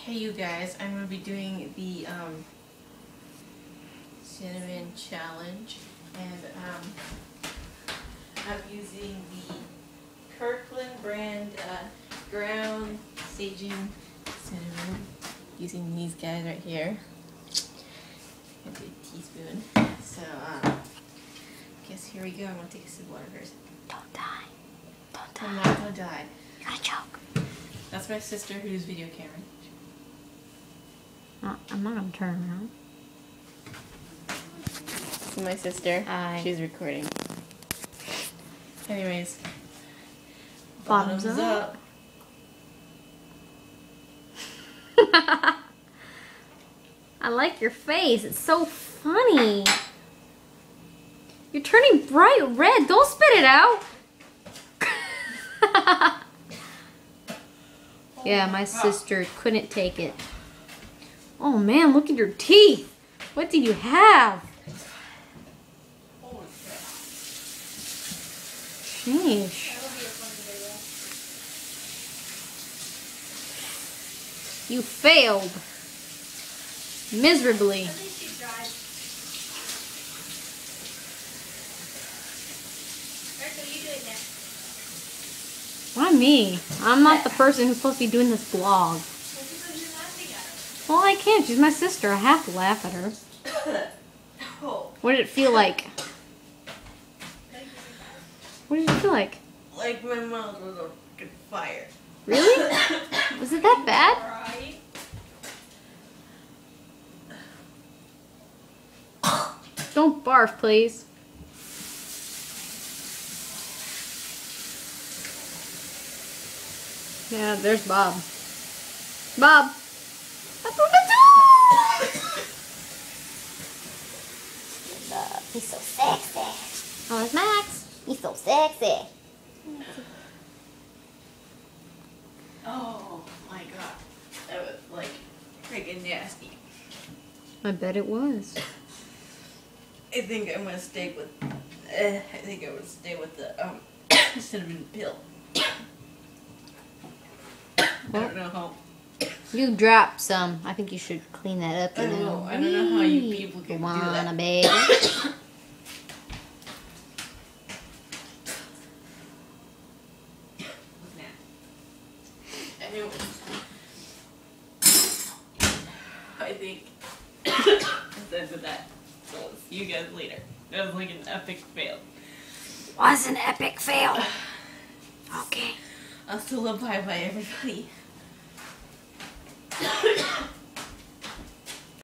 Hey you guys, I'm going to be doing the cinnamon challenge, and I'm using the Kirkland brand ground saging cinnamon, using these guys right here. Gonna do a teaspoon. So guess here we go. I'm going to take a sip of water first. Don't die. Don't die. I'm not going to die. You're gonna choke. That's my sister who's video camera. I'm not gonna turn around. This is my sister. Hi. She's recording. Anyways. Bottoms up. I like your face. It's so funny. You're turning bright red. Don't spit it out. Yeah, my sister couldn't take it. Oh man, look at your teeth. What did you have? Sheesh. You failed. Miserably. Why me? I'm not the person who's supposed to be doing this vlog. Well, I can't. She's my sister. I have to laugh at her. What did it feel like? What did it feel like? Like my mouth was on fire. Really? Was it that bad? Don't barf, please. Yeah, there's Bob. Bob! Open the door! He's so sexy. Oh, it's Max. He's so sexy. Oh my god. That was like freaking nasty. I bet it was. I think I'm gonna stay with the cinnamon pill. I don't know how. You dropped some. I think you should clean that up. I don't know how you people can do that. Baby. I think that's the end of that. So I'll see you guys later. That was like an epic fail. Was an epic fail. Okay. I'll still love bye-bye everybody.